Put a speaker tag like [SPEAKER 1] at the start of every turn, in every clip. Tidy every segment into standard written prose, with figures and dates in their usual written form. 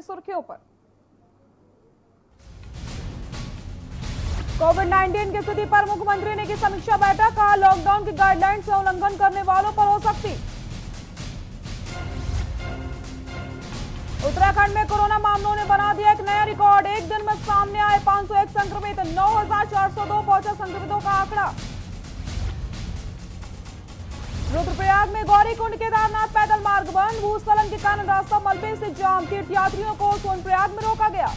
[SPEAKER 1] सुर्खियों पर। कोविड-19 की स्थिति पर मुख्यमंत्री ने की समीक्षा बैठक, कहा लॉकडाउन की गाइडलाइन से उल्लंघन करने वालों पर हो सख्ती। उत्तराखंड में कोरोना मामलों ने बना दिया एक नया रिकॉर्ड, एक दिन में सामने आए 501 संक्रमित, 9,402 पहुंचा संक्रमितों का आंकड़ा। रुद्रप्रयाग में गौरीकुंड केदारनाथ पैदल मार्ग बंद, भूस्खलन के कारण रास्ता मलबे से जाम, तीर्थयात्रियों को सोनप्रयाग में रोका गया।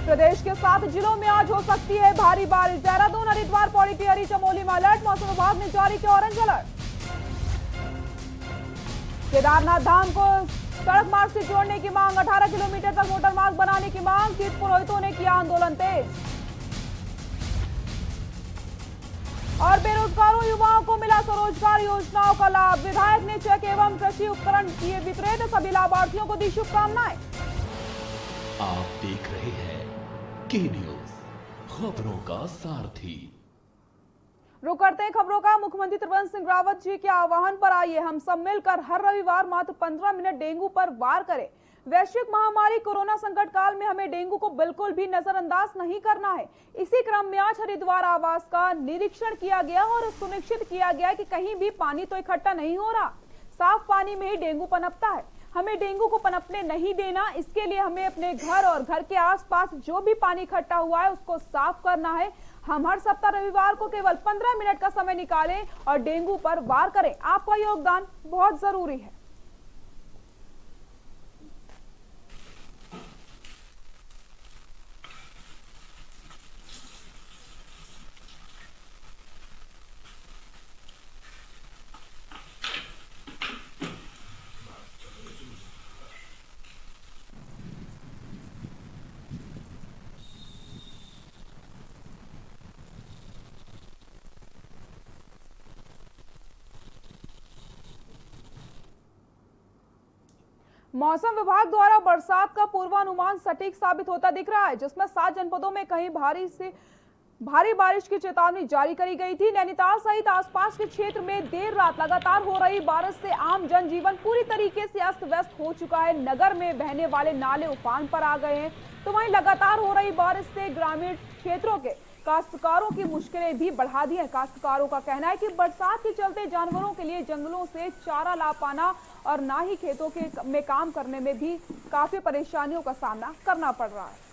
[SPEAKER 1] प्रदेश के 7 जिलों में आज हो सकती है भारी बारिश, देहरादून, हरिद्वार, पौड़ी, टिहरी, चमोली में अलर्ट, मौसम विभाग ने जारी किया ऑरेंज अलर्ट। केदारनाथ धाम को सड़क मार्ग से जोड़ने की मांग, 18 किलोमीटर तक मोटर मार्ग बनाने की मांग, तीर्थ पुरोहितों ने किया आंदोलन तेज। और बेरोजगारों युवाओं को मिला स्वरोजगार योजनाओं का लाभ, विधायक ने चेक एवं कृषि उपकरण किए वितरित, सभी लाभार्थियों को दी शुभकामनाएं।
[SPEAKER 2] आप देख रहे हैं के न्यूज, खबरों का सारथी।
[SPEAKER 1] रुक करते हैं खबरों का। मुख्यमंत्री त्रिवेंद्र सिंह रावत जी के आह्वान पर आइए हम सब मिलकर हर रविवार मात्र 15 मिनट डेंगू पर वार करें। वैश्विक महामारी कोरोना संकट काल में हमें डेंगू को बिल्कुल भी नजरअंदाज नहीं करना है। इसी क्रम में आज हरिद्वार आवास का निरीक्षण किया गया और सुनिश्चित किया गया कि कहीं भी पानी तो इकट्ठा नहीं हो रहा, साफ पानी में ही डेंगू पनपता है। हमें डेंगू को पनपने नहीं देना, इसके लिए हमें अपने घर और घर के आसपास जो भी पानी इकट्ठा हुआ है उसको साफ करना है। हम हर सप्ताह रविवार को केवल 15 मिनट का समय निकालें और डेंगू पर वार करें। आपका योगदान बहुत जरूरी है। मौसम विभाग द्वारा बरसात का पूर्वानुमान सटीक साबित होता दिख रहा है, जिसमें 7 जनपदों में कहीं भारी से भारी बारिश की चेतावनी जारी करी गई थी। नैनीताल सहित आसपास के क्षेत्र में देर रात लगातार हो रही बारिश से आम जनजीवन पूरी तरीके से अस्त व्यस्त हो चुका है। नगर में बहने वाले नाले उफान पर आ गए हैं, तो वहीं लगातार हो रही बारिश से ग्रामीण क्षेत्रों के काश्तकारों की मुश्किलें भी बढ़ा दी है। काश्तकारों का कहना है कि बरसात के चलते जानवरों के लिए जंगलों से चारा ला पाना और ना ही खेतों में काम करने में भी काफी परेशानियों का सामना करना पड़ रहा है।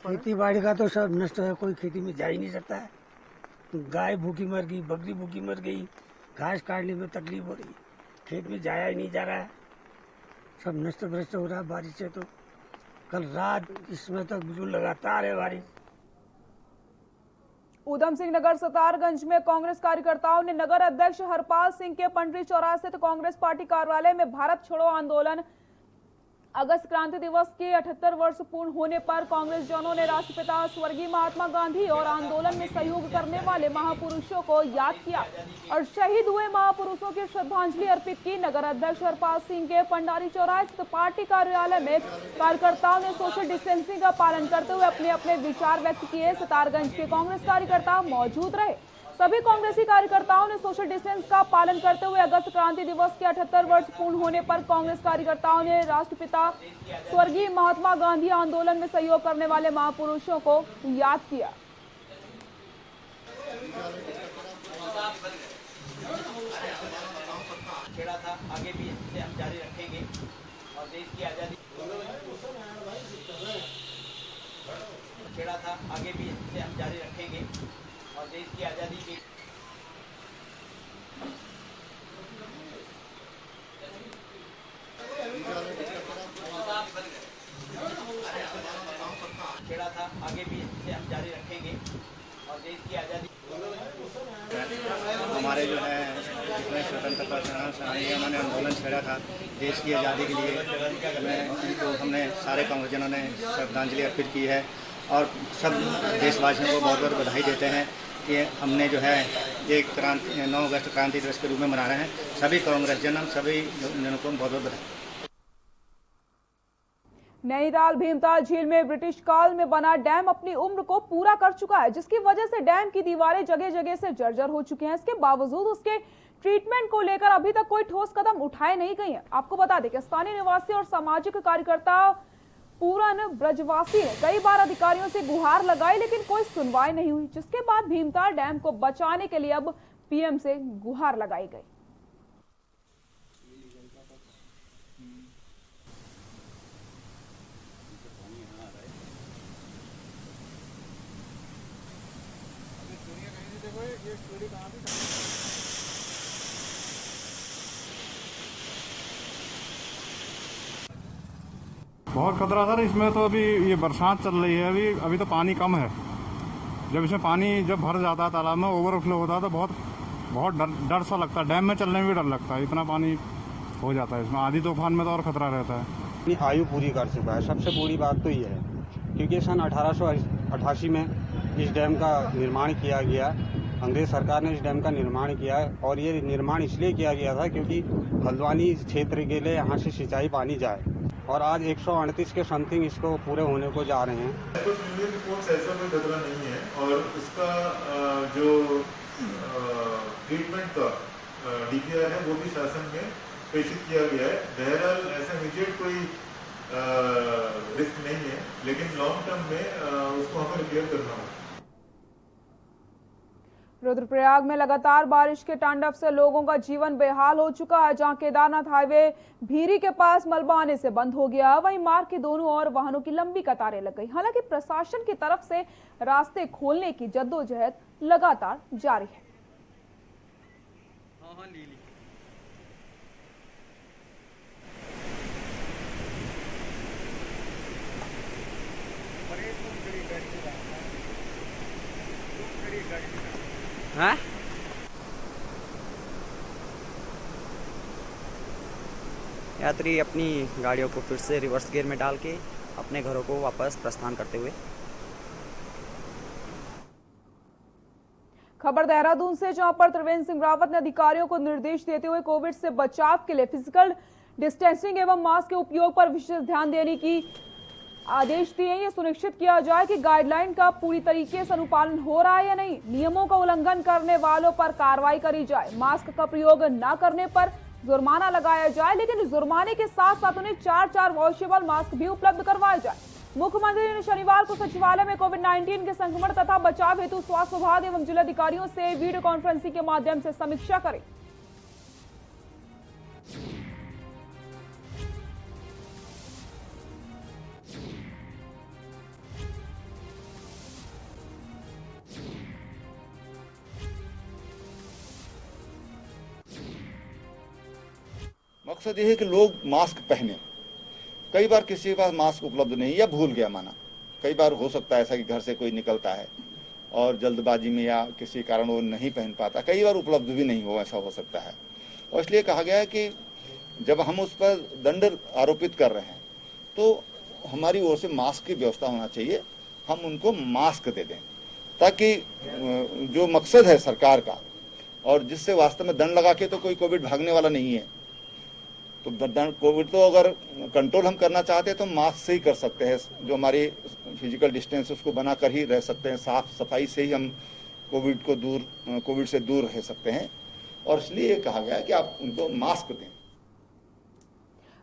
[SPEAKER 3] खेती बाड़ी का तो सब नष्ट है, कोई खेती में जा ही नहीं सकता है। गाय भूखी मर गई, बकरी भूखी मर गई, घास काटने में तकलीफ हो रही, खेत में जाया ही नहीं जा रहा है, सब नष्ट भ्रष्ट हो रहा है बारिश से। तो कल रात इसमें तक बिल्कुल लगातार है बारिश।
[SPEAKER 1] ऊधम सिंह नगर सतारगंज में कांग्रेस कार्यकर्ताओं ने नगर अध्यक्ष हरपाल सिंह के पंडरी चौराहे स्थित कांग्रेस पार्टी कार्यालय में भारत छोड़ो आंदोलन अगस्त क्रांति दिवस के 78 वर्ष पूर्ण होने पर कांग्रेस जनों ने राष्ट्रपिता स्वर्गीय महात्मा गांधी और आंदोलन में सहयोग करने वाले महापुरुषों को याद किया और शहीद हुए महापुरुषों की श्रद्धांजलि अर्पित की। नगर अध्यक्ष हरपाल सिंह के पंडारी चौराहे स्थित पार्टी कार्यालय में कार्यकर्ताओं ने सोशल डिस्टेंसिंग का पालन करते हुए अपने अपने विचार व्यक्त किए। सतारगंज के कांग्रेस कार्यकर्ता मौजूद रहे। सभी कांग्रेसी कार्यकर्ताओं ने सोशल डिस्टेंस का पालन करते हुए अगस्त क्रांति दिवस के 78 वर्ष पूर्ण होने पर कांग्रेस कार्यकर्ताओं ने राष्ट्रपिता स्वर्गीय महात्मा गांधी आंदोलन में सहयोग करने वाले महापुरुषों को याद किया।
[SPEAKER 4] आगे भी हम जारी रखेंगे और देश की आजादी छेड़ा था, आगे भी हम जारी रखेंगे और देश की आजादी के छेड़ा था, आगे भी हम जारी रखेंगे और देश की आजादी।
[SPEAKER 5] हमारे जो है जितने स्वतंत्रता सेनानी उन्होंने आंदोलन छेड़ा था देश की आज़ादी के लिए हमने सारे कांग्रेसजनों ने श्रद्धांजलि अर्पित की है और सब देशवासियों को बहुत बहुत बधाई देते हैं कि हमने जो है ये 9 अगस्त क्रांति दिवस के रूप में मना रहे हैं। सभी कांग्रेसजन सभी जनों को बहुत बहुत बधाई।
[SPEAKER 1] नैनीताल भीमताल झील में ब्रिटिश काल में बना डैम अपनी उम्र को पूरा कर चुका है, जिसकी वजह से डैम की दीवारें जगह जगह से जर्जर हो चुकी हैं। इसके बावजूद उसके ट्रीटमेंट को लेकर अभी तक कोई ठोस कदम उठाए नहीं गए हैं। आपको बता दें कि स्थानीय निवासी और सामाजिक कार्यकर्ता पूरन ब्रजवासी ने कई बार अधिकारियों से गुहार लगाई, लेकिन कोई सुनवाई नहीं हुई, जिसके बाद भीमताल डैम को बचाने के लिए अब पीएम से गुहार लगाई गई।
[SPEAKER 6] बहुत खतरा सर इसमें तो। अभी ये बरसात चल रही है, अभी तो पानी कम है। जब इसमें पानी जब भर जाता है तालाब में, ओवरफ्लो होता है तो बहुत डर सा लगता है। डैम में चलने में भी डर लगता है, इतना पानी हो जाता है इसमें। आधी तूफान में तो और खतरा रहता है।
[SPEAKER 7] अपनी आयु पूरी कर चुका है। सबसे बुरी बात तो ये है क्योंकि सन 1888 में इस डैम का निर्माण किया गया। अंग्रेज सरकार ने इस डैम का निर्माण किया और ये निर्माण इसलिए किया गया था क्योंकि हल्द्वानी क्षेत्र के लिए यहाँ से सिंचाई पानी जाए और आज 138 के समथिंग इसको पूरे होने को जा रहे हैं।
[SPEAKER 8] कुछ न्यूज़ रिपोर्ट्स ऐसा कोई खतरा नहीं है और इसका जो ट्रीटमेंट का डीपीआर है वो भी शासन में प्रेषित किया गया है। बहरहाल ऐसा इमीडिएट कोई रिस्क नहीं है, लेकिन लॉन्ग टर्म में उसको हमें रिपेयर करना होगा।
[SPEAKER 1] रुद्रप्रयाग में लगातार बारिश के तांडव से लोगों का जीवन बेहाल हो चुका है। जहां केदारनाथ हाईवे भीरी के पास मलबा आने से बंद हो गया, वहीं मार्ग के दोनों ओर वाहनों की लंबी कतारें लग गई। हालांकि प्रशासन की तरफ से रास्ते खोलने की जद्दोजहद लगातार जारी है।
[SPEAKER 9] हाँ? यात्री अपनी गाड़ियों को फिर से रिवर्स गियर में डाल के अपने घरों को वापस प्रस्थान करते हुए।
[SPEAKER 1] खबर देहरादून से, जहां पर त्रिवेंद्र सिंह रावत ने अधिकारियों को निर्देश देते हुए कोविड से बचाव के लिए फिजिकल डिस्टेंसिंग एवं मास्क के उपयोग पर विशेष ध्यान देने की आदेश दिए। ये सुनिश्चित किया जाए कि गाइडलाइन का पूरी तरीके से अनुपालन हो रहा है या नहीं। नियमों का उल्लंघन करने वालों पर कार्रवाई करी जाए। मास्क का प्रयोग न करने पर जुर्माना लगाया जाए, लेकिन जुर्माने के साथ साथ उन्हें 4 वॉशेबल मास्क भी उपलब्ध करवाए जाए। मुख्यमंत्री ने शनिवार को सचिवालय में कोविड-19 के संक्रमण तथा बचाव हेतु स्वास्थ्य विभाग एवं जिलाधिकारियों से वीडियो कॉन्फ्रेंसिंग के माध्यम से समीक्षा करी।
[SPEAKER 10] मकसद यह है कि लोग मास्क पहने। कई बार किसी के पास मास्क उपलब्ध नहीं या भूल गया माना, कई बार हो सकता है ऐसा कि घर से कोई निकलता है और जल्दबाजी में या किसी कारण वो नहीं पहन पाता, कई बार उपलब्ध भी नहीं हो, ऐसा हो सकता है। और इसलिए कहा गया है कि जब हम उस पर दंड आरोपित कर रहे हैं तो हमारी ओर से मास्क की व्यवस्था होना चाहिए, हम उनको मास्क दे दें ताकि जो मकसद है सरकार का और जिससे वास्तव में दंड लगा के तो कोई कोविड भागने वाला नहीं है। तो कोविड तो अगर कंट्रोल हम करना चाहते हैं तो मास्क से ही कर सकते हैं। जो हमारी फिजिकल डिस्टेंस उसको बनाकर ही रह सकते हैं, साफ सफाई से ही हम कोविड से दूर रह सकते हैं। और इसलिए कहा गया है कि आप उनको मास्क दें।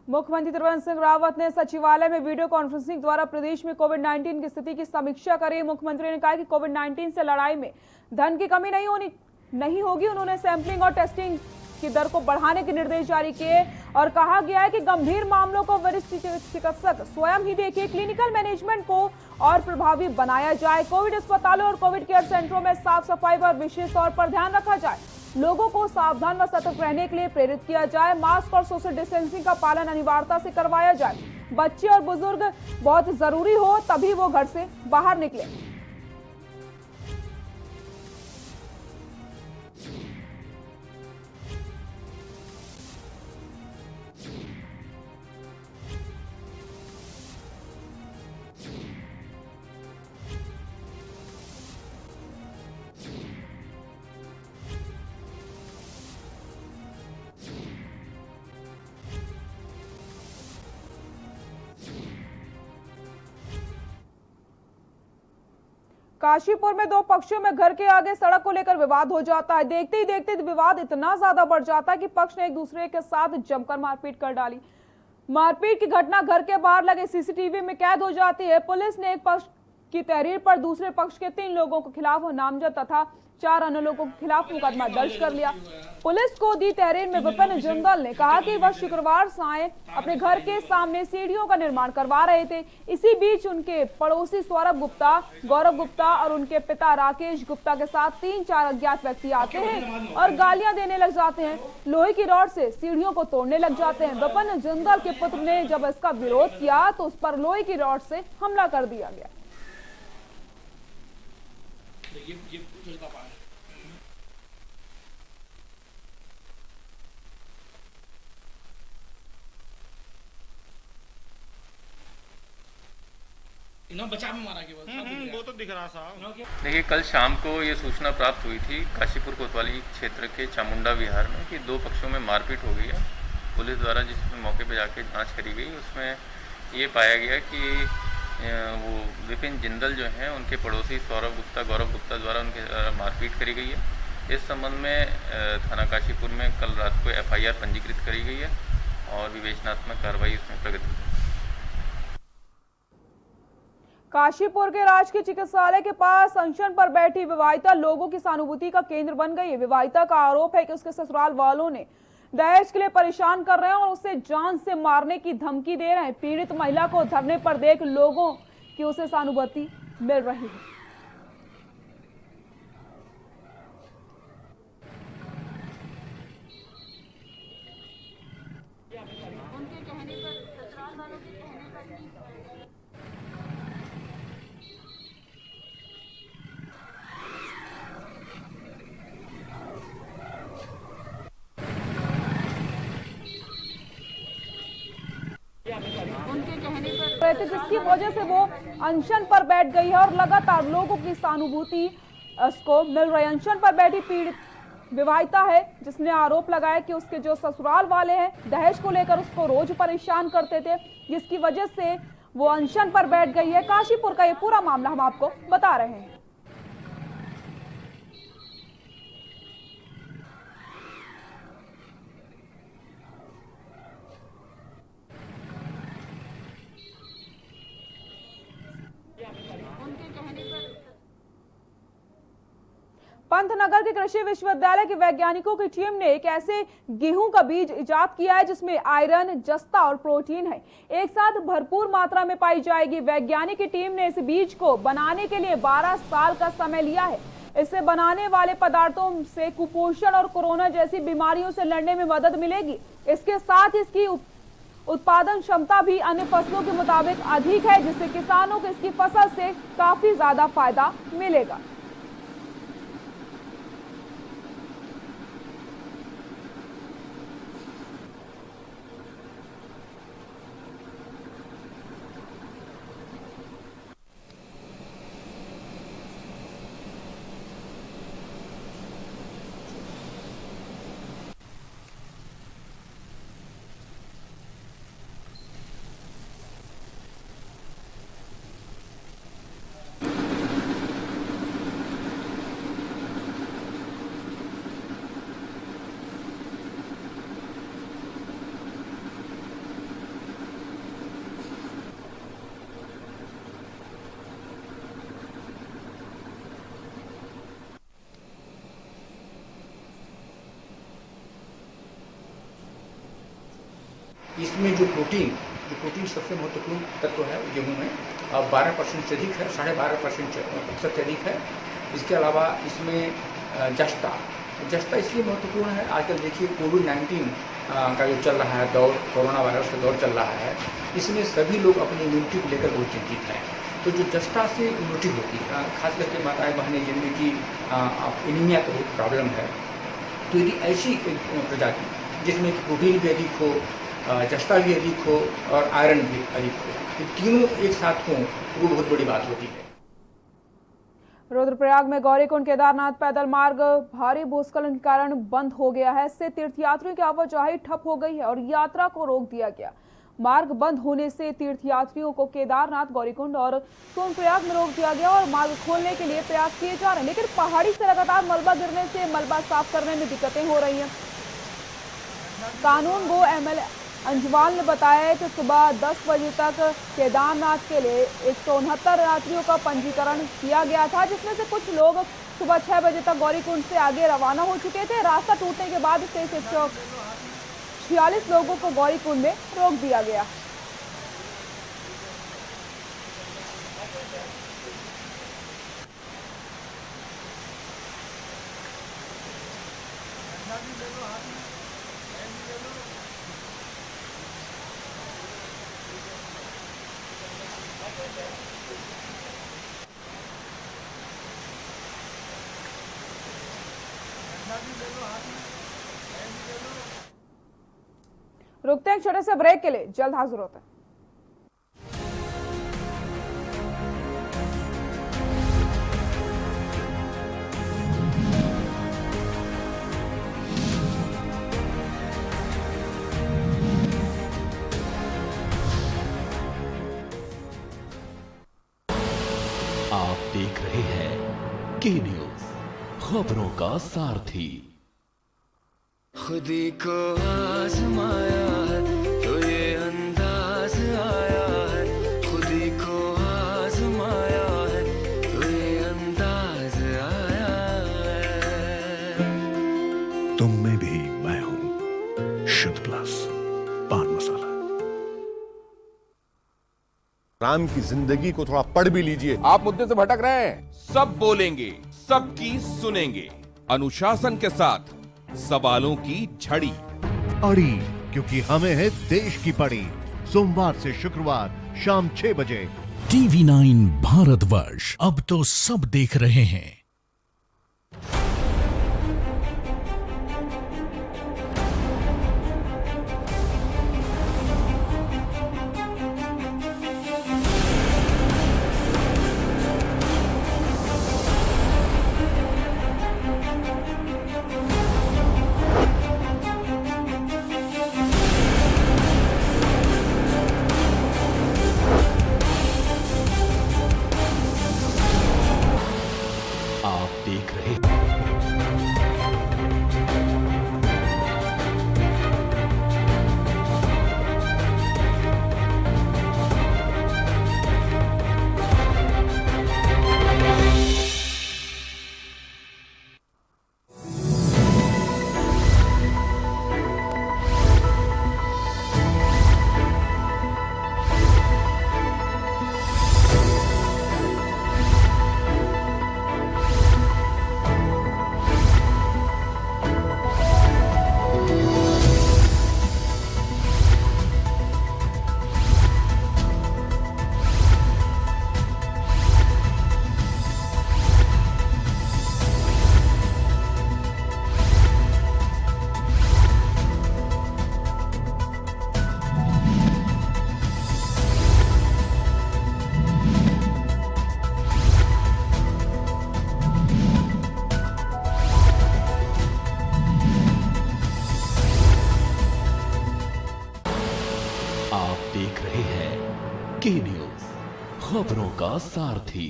[SPEAKER 1] मुख्यमंत्री त्रिवेंद्र सिंह रावत ने सचिवालय में वीडियो कॉन्फ्रेंसिंग द्वारा प्रदेश में कोविड-19 की स्थिति की समीक्षा करी। मुख्यमंत्री ने कहा कि कोविड-19 से लड़ाई में धन की कमी नहीं होगी। उन्होंने सैंपलिंग और टेस्टिंग की दर को बढ़ाने के निर्देश जारी किए और कहा गया है कि गंभीर मामलों को वरिष्ठ चिकित्सक स्वयं ही देखें। क्लिनिकल मैनेजमेंट को और प्रभावी बनाया जाए। कोविड अस्पतालों और कोविड केयर सेंटरों में साफ सफाई पर विशेष तौर पर ध्यान रखा जाए। लोगों को सावधान व सतर्क रहने के लिए प्रेरित किया जाए। मास्क और सोशल डिस्टेंसिंग का पालन अनिवार्यता से करवाया जाए। बच्चे और बुजुर्ग बहुत जरूरी हो तभी वो घर से बाहर निकले। काशीपुर में दो पक्षों में घर के आगे सड़क को लेकर विवाद हो जाता है। देखते ही देखते विवाद इतना ज्यादा बढ़ जाता है कि पक्ष ने एक दूसरे के साथ जमकर मारपीट कर डाली। मारपीट की घटना घर के बाहर लगे सीसीटीवी में कैद हो जाती है। पुलिस ने एक पक्ष की तहरीर पर दूसरे पक्ष के 3 लोगों के खिलाफ नामजद तथा 4 अन्य लोगों के खिलाफ मुकदमा दर्ज कर लिया। पुलिस को दी तहरीर में विपिन जिंदल ने कहा कि वह शुक्रवार सांय अपने घर के सामने सीढ़ियों का निर्माण करवा रहे थे। इसी बीच उनके पड़ोसी सौरभ गुप्ता, गौरव गुप्ता और उनके पिता राकेश गुप्ता के साथ 3-4 अज्ञात व्यक्ति आते हैं और गालियां देने लग जाते हैं। लोहे की रॉड से सीढ़ियों को तोड़ने लग जाते हैं। विपिन जिंदल के पुत्र ने जब इसका विरोध किया तो उस पर लोहे की रॉड से हमला कर दिया गया।
[SPEAKER 11] बचा में मारा गया
[SPEAKER 6] वो तो दिख रहा साहब।
[SPEAKER 12] देखिए, कल शाम को ये सूचना प्राप्त हुई थी काशीपुर कोतवाली क्षेत्र के चामुंडा विहार में कि 2 पक्षों में मारपीट हो गई है। पुलिस द्वारा जिसमें मौके पर जाके जांच करी गई उसमें ये पाया गया कि वो विपिन जिंदल जो हैं उनके पड़ोसी सौरभ गुप्ता, गौरव गुप्ता द्वारा उनके मारपीट करी गई है। इस संबंध में थाना काशीपुर में कल रात को FIR पंजीकृत करी गई है और विवेचनात्मक कार्रवाई उसमें प्रगति।
[SPEAKER 1] काशीपुर के राजकीय चिकित्सालय के पास अनशन पर बैठी विवाहिता लोगों की सहानुभूति का केंद्र बन गई है। विवाहिता का आरोप है कि उसके ससुराल वालों ने दहेज के लिए परेशान कर रहे हैं और उसे जान से मारने की धमकी दे रहे हैं। पीड़ित महिला को धरने पर देख लोगों की उसे सहानुभूति मिल रही है। जिसकी वजह से वो अनशन पर बैठ गई है और लगातार लोगों की सहानुभूति उसको मिल रही है। अनशन पर बैठी पीड़ित विवाहिता है जिसने आरोप लगाया कि उसके जो ससुराल वाले हैं दहेज को लेकर उसको रोज परेशान करते थे, जिसकी वजह से वो अनशन पर बैठ गई है। काशीपुर का ये पूरा मामला हम आपको बता रहे हैं। पंतनगर के कृषि विश्वविद्यालय के वैज्ञानिकों की टीम ने एक ऐसे गेहूं का बीज इजाद किया है जिसमें आयरन, जस्ता और प्रोटीन है, एक साथ भरपूर मात्रा में पाई जाएगी। वैज्ञानिक की टीम ने इस बीज को बनाने के लिए 12 साल का समय लिया है। इससे बनाने वाले पदार्थों से कुपोषण और कोरोना जैसी बीमारियों से लड़ने में मदद मिलेगी। इसके साथ इसकी उत्पादन क्षमता भी अन्य फसलों के मुताबिक अधिक है, जिससे किसानों को इसकी फसल से काफी ज्यादा फायदा मिलेगा।
[SPEAKER 13] इसमें जो प्रोटीन सबसे महत्वपूर्ण तत्व है गेहूं में 12% से अधिक है, 12.5% से अधिक है। इसके अलावा इसमें जस्ता इसलिए महत्वपूर्ण है। आजकल देखिए कोविड-19 का जो चल रहा है दौर, कोरोना वायरस का दौर चल रहा है, इसमें सभी लोग अपनी इम्यूनिटी को लेकर बहुत चिंतित हैं। तो जो जस्ता से इम्यूनिटी होती है, खास करके माताएं बहनें जिनमें की एनीमिया का बहुत प्रॉब्लम है, तो यदि ऐसी प्रजाति जिसमें प्रोटीन भी अधिक हो, जस्ता भी अधिक हो और आयरन भी अधिक हो, तो तीनों एक साथ हों तो वो बहुत बड़ी बात होती है।
[SPEAKER 1] रुद्रप्रयाग में गौरीकुंड केदारनाथ पैदल मार्ग भारी भूस्खलन के कारण बंद हो गया है। इससे तीर्थयात्रियों की आवाजाही ठप हो गई है और यात्रा को रोक दिया गया। मार्ग बंद होने से तीर्थयात्रियों को केदारनाथ, गौरीकुंड और सोनप्रयाग में रोक दिया गया और मार्ग खोलने के लिए प्रयास किए जा रहे हैं, लेकिन पहाड़ी से लगातार मलबा गिरने से मलबा साफ करने में दिक्कतें हो रही हैं। कानून गो एमएलए अंजवाल ने बताया कि सुबह 10 बजे तक केदारनाथ के लिए 169 यात्रियों का पंजीकरण किया गया था, जिसमें से कुछ लोग सुबह 6 बजे तक गौरीकुंड से आगे रवाना हो चुके थे। रास्ता टूटने के बाद शेष 146 लोगों को गौरीकुंड में रोक दिया गया। रुकते हैं छोटे से ब्रेक के लिए, जल्द हाजिर होते हैं।
[SPEAKER 2] आप देख रहे हैं के न्यूज, खबरों का सारथी।
[SPEAKER 14] खुदी को आजमाया है तो ये अंदाज आया है, खुदी को आजमाया है तो ये अंदाज आया है।
[SPEAKER 15] तुम में भी मैं हूं, शुद्ध प्लस पान मसाला।
[SPEAKER 16] राम की जिंदगी को थोड़ा पढ़ भी लीजिए।
[SPEAKER 17] आप मुद्दे से भटक रहे हैं। सब बोलेंगे, सबकी सुनेंगे, अनुशासन के साथ सवालों की झड़ी
[SPEAKER 15] अड़ी, क्योंकि हमें है देश की पड़ी। सोमवार से शुक्रवार शाम 6 बजे
[SPEAKER 18] TV9 भारतवर्ष, अब तो सब देख रहे हैं।
[SPEAKER 2] के न्यूज, खबरों का सारथी।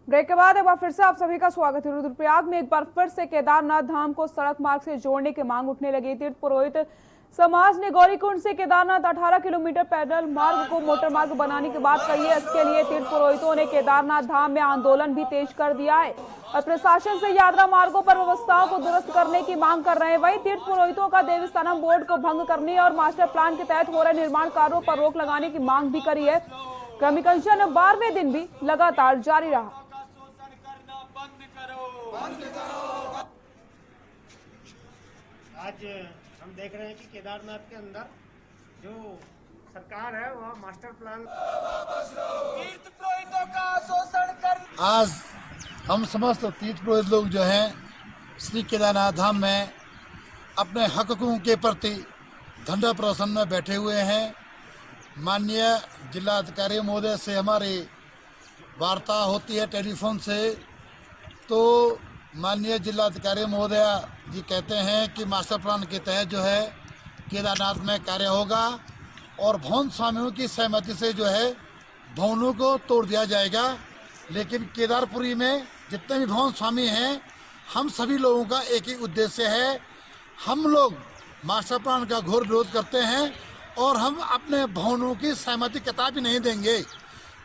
[SPEAKER 1] ब्रेक के बाद एक बार फिर से आप सभी का स्वागत है। रुद्रप्रयाग में एक बार फिर से केदारनाथ धाम को सड़क मार्ग से जोड़ने की मांग उठने लगी। तीर्थ पुरोहित समाज ने गौरीकुंड से केदारनाथ 18 किलोमीटर पैदल मार्ग को मोटर मार्ग बनाने की बात कही है। इसके लिए तीर्थ पुरोहितों ने केदारनाथ धाम में आंदोलन भी तेज कर दिया है और प्रशासन से यात्रा मार्गों पर व्यवस्थाओं को दुरुस्त करने की मांग कर रहे हैं। वहीं तीर्थ पुरोहितों का देवस्थानम बोर्ड को भंग करने और मास्टर प्लान के तहत हो रहे निर्माण कार्यों पर रोक लगाने की मांग भी करी है। क्रमिक अनशन 12वें दिन भी लगातार जारी रहा।
[SPEAKER 19] आज हम देख रहे हैं कि केदारनाथ के अंदर जो सरकार है वह मास्टर प्लान तीर्थ पुरोहितों का शोषण कर।
[SPEAKER 20] आज हम समस्त तीर्थ पुरोहित लोग जो हैं श्री केदारनाथ धाम में अपने हकों के प्रति धरना प्रदर्शन में बैठे हुए हैं। माननीय जिलाधिकारी महोदय से हमारी वार्ता होती है टेलीफोन से, तो माननीय जिलाधिकारी महोदय जी कहते हैं कि मास्टर प्लान के तहत जो है केदारनाथ में कार्य होगा और भवन स्वामियों की सहमति से जो है भवनों को तोड़ दिया जाएगा। लेकिन केदारपुरी में जितने भी भवन स्वामी हैं, हम सभी लोगों का एक ही उद्देश्य है, हम लोग मास्टर प्लान का घोर विरोध करते हैं और हम अपने भवनों की सहमति कतई नहीं देंगे।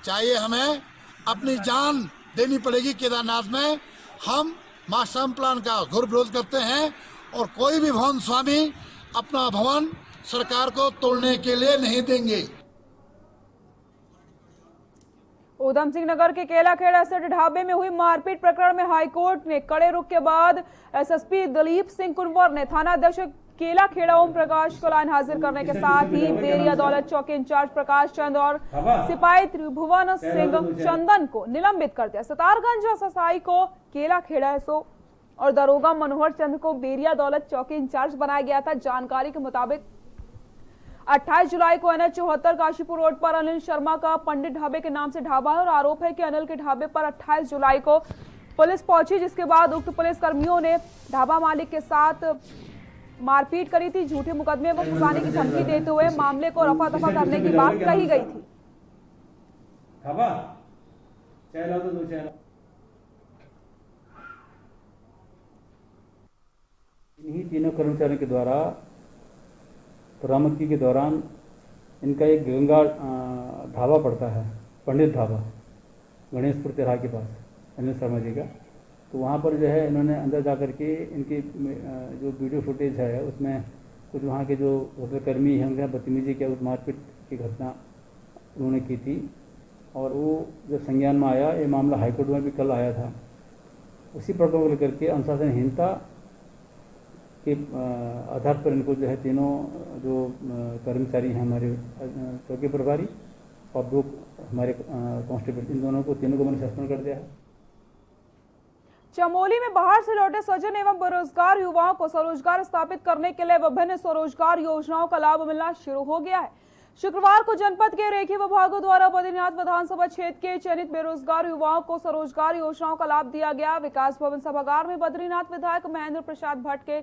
[SPEAKER 20] चाहे हमें अपनी जान देनी पड़ेगी केदारनाथ में, हम मास्टर प्लान का घोर विरोध करते हैं और कोई भी भवन स्वामी अपना भवन सरकार को तोड़ने के लिए नहीं देंगे।
[SPEAKER 1] उधम सिंह नगर के केलाखेड़ा स्थित ढाबे में हुई मारपीट प्रकरण में हाईकोर्ट ने कड़े रुख के बाद एसएसपी दलीप सिंह कुंवर ने थानाध्यक्ष केलाखेड़ा ओम प्रकाश को लाइन हाजिर करने के साथ ही बेरिया दौलत चौकी इंचार्ज प्रकाश चंद और सिपाही त्रिभुवन सिंह चंदन को निलंबित कर दिया। सतारगंज एसआई को केलाखेड़ा एसओ और दरोगा मनोहर चंद को बेरिया दौलत चौकी इंचार्ज बनाया गया था। जानकारी के मुताबिक 28 जुलाई को NH 74 काशीपुर रोड पर अनिल शर्मा का पंडित ढाबे के नाम से ढाबा है और आरोप है कि अनिल के ढाबे पर 28 जुलाई को पुलिस पहुंची, जिसके बाद उक्त पुलिस कर्मियों ने ढाबा मालिक के साथ मारपीट करी थी। झूठे मुकदमे में फंसाने की धमकी देते हुए मामले को रफा दफा करने की बात कही गई थी।
[SPEAKER 21] इन्हीं तीनों कर्मचारियों के द्वारा बरामदगी के दौरान इनका एक गंगा ढाबा पड़ता है, पंडित ढाबा, गणेशपुर तिराहा के पास, अनिल शर्मा जी का। तो वहाँ पर जो है इन्होंने अंदर जा कर के इनकी जो वीडियो फुटेज है उसमें कुछ वहाँ के जो होटल कर्मी हैं उनके बदतमीजी किया, उस मारपीट की घटना उन्होंने की थी और वो जब संज्ञान में आया, ये मामला हाईकोर्ट में भी कल आया था। उसी प्रकरण को लेकर के अनुशासनहीनता के आधार पर इनको जो है तीनों जो कर्मचारी हैं हमारे चौकी प्रभारी और दो हमारे कांस्टेबल, इन दोनों को तीनों को मैंने सस्पेंड कर दिया है।
[SPEAKER 1] चमोली में बाहर से लौटे सजन एवं बेरोजगार युवाओं को स्वरोजगार स्थापित करने के लिए विभिन्न स्वरोजगार योजनाओं का लाभ मिलना शुरू हो गया है। शुक्रवार को जनपद के रेखी विभागों द्वारा बद्रीनाथ विधानसभा क्षेत्र के चयनित बेरोजगार युवाओं को स्वरोजगार योजनाओं का लाभ दिया गया। विकास भवन सभागार में बद्रीनाथ विधायक महेंद्र प्रसाद भट्ट के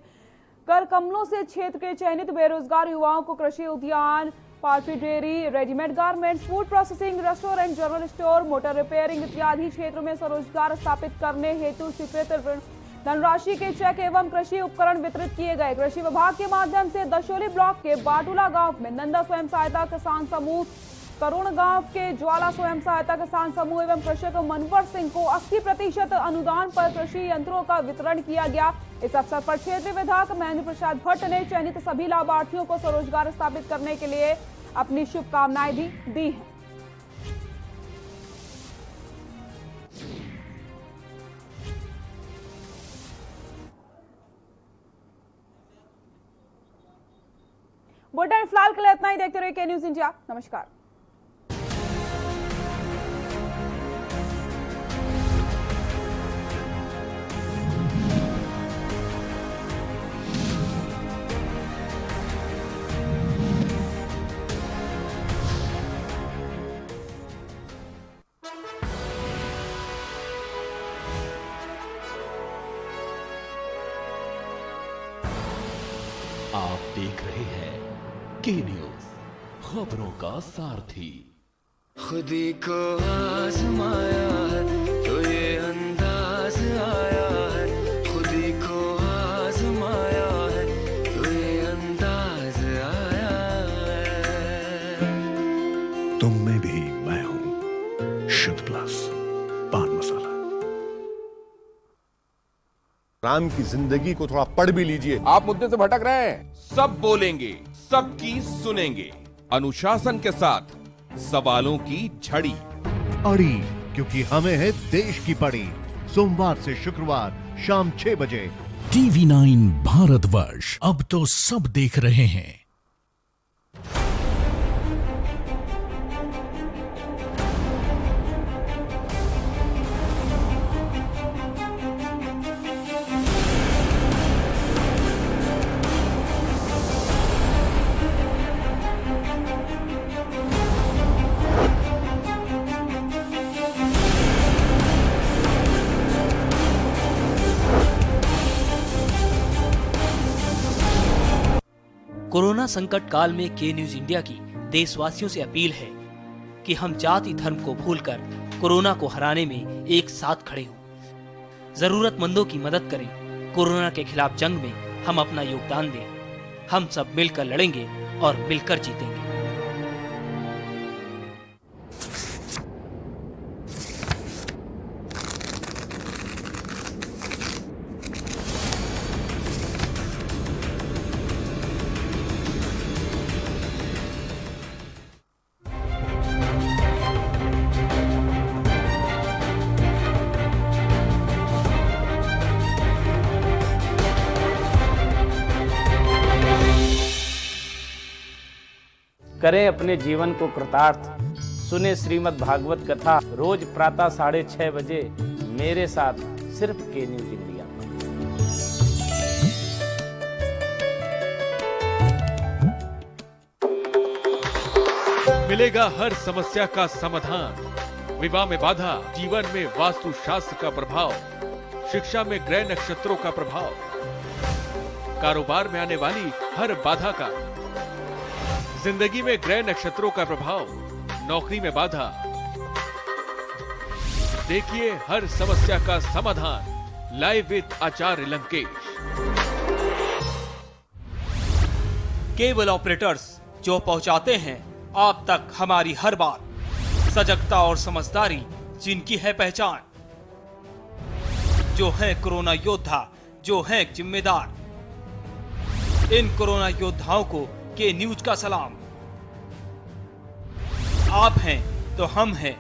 [SPEAKER 1] कर कमलों से क्षेत्र के चयनित बेरोजगार युवाओं को कृषि उद्यान, poultry dairy, readymade garments, food processing, restaurant, general store, motor repairing इत्यादि क्षेत्रों में स्वरोजगार स्थापित करने हेतु स्वीकृत धनराशि के चेक एवं कृषि उपकरण वितरित किए गए। कृषि विभाग के माध्यम से दशोली ब्लॉक के बाटुला गांव में नंदा स्वयं सहायता किसान समूह, करुण गांव के ज्वाला स्वयं सहायता किसान समूह एवं कृषक मनवर सिंह को 80% अनुदान पर कृषि यंत्रों का वितरण किया गया। इस अवसर पर क्षेत्रीय विधायक महेंद्र प्रसाद भट्ट ने चयनित सभी लाभार्थियों को स्वरोजगार स्थापित करने के लिए अपनी शुभकामनाएं भी दी हैं। बुलेटिन फिलहाल के लिए इतना ही। देखते रहिए के न्यूज इंडिया। नमस्कार।
[SPEAKER 2] आप देख रहे हैं के न्यूज, खबरों का सारथी।
[SPEAKER 14] खुदी को आजमाया है तो ये अंदाज आया है, खुदी को आजमाया है तो ये अंदाज आया है।
[SPEAKER 15] तुम में भी मैं हूं, शुद्ध प्लस पान मसाला।
[SPEAKER 16] राम की जिंदगी को थोड़ा पढ़ भी लीजिए।
[SPEAKER 17] आप मुद्दे से भटक रहे हैं। सब बोलेंगे, सबकी सुनेंगे, अनुशासन के साथ सवालों की झड़ी
[SPEAKER 15] अड़ी, क्योंकि हमें है देश की पड़ी। सोमवार से शुक्रवार शाम 6 बजे
[SPEAKER 18] TV9 भारतवर्ष, अब तो सब देख रहे हैं।
[SPEAKER 3] संकट काल में के न्यूज इंडिया की देशवासियों से अपील है कि हम जाति धर्म को भूलकर कोरोना को हराने में एक साथ खड़े हों। जरूरतमंदों की मदद करें। कोरोना के खिलाफ जंग में हम अपना योगदान दें। हम सब मिलकर लड़ेंगे और मिलकर जीतेंगे।
[SPEAKER 22] करें अपने जीवन को कृतार्थ। सुने श्रीमद् भागवत कथा रोज प्रातः 6:30 बजे मेरे साथ सिर्फ के न्यूज इंडिया पर।
[SPEAKER 23] मिलेगा हर समस्या का समाधान। विवाह में बाधा, जीवन में वास्तु शास्त्र का प्रभाव, शिक्षा में ग्रह नक्षत्रों का प्रभाव, कारोबार में आने वाली हर बाधा का, जिंदगी में ग्रह नक्षत्रों का प्रभाव, नौकरी में बाधा। देखिए हर समस्या का समाधान live with Acharya Lankesh.
[SPEAKER 3] Cable operators जो पहुंचाते हैं आप तक हमारी हर बात। सजगता और समझदारी जिनकी है पहचान। जो है कोरोना योद्धा, जो है जिम्मेदार। इन कोरोना योद्धाओं को के न्यूज का सलाम। आप हैं तो हम हैं,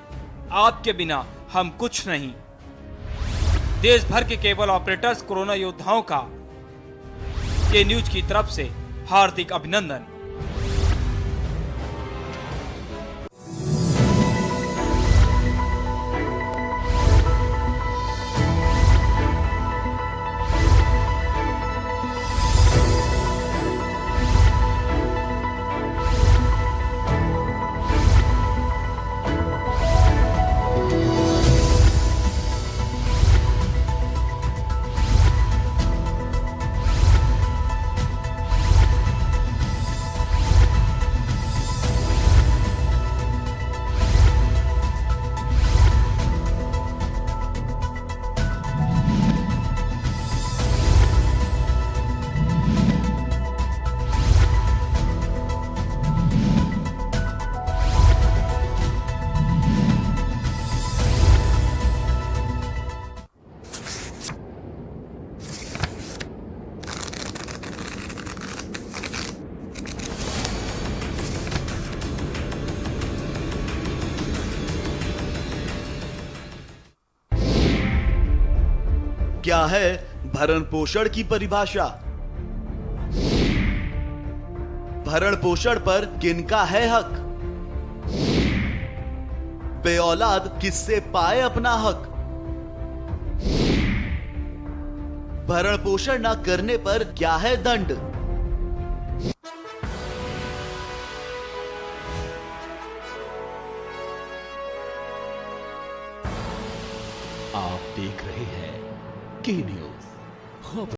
[SPEAKER 3] आपके बिना हम कुछ नहीं। देश भर के केबल ऑपरेटर्स कोरोना योद्धाओं का के न्यूज की तरफ से हार्दिक अभिनंदन।
[SPEAKER 24] क्या है भरण पोषण की परिभाषा? भरण पोषण पर किनका है हक? बेऔलाद किससे पाए अपना हक? भरण पोषण न करने पर क्या है दंड?
[SPEAKER 2] आप देख रहे हैं के न्यूज।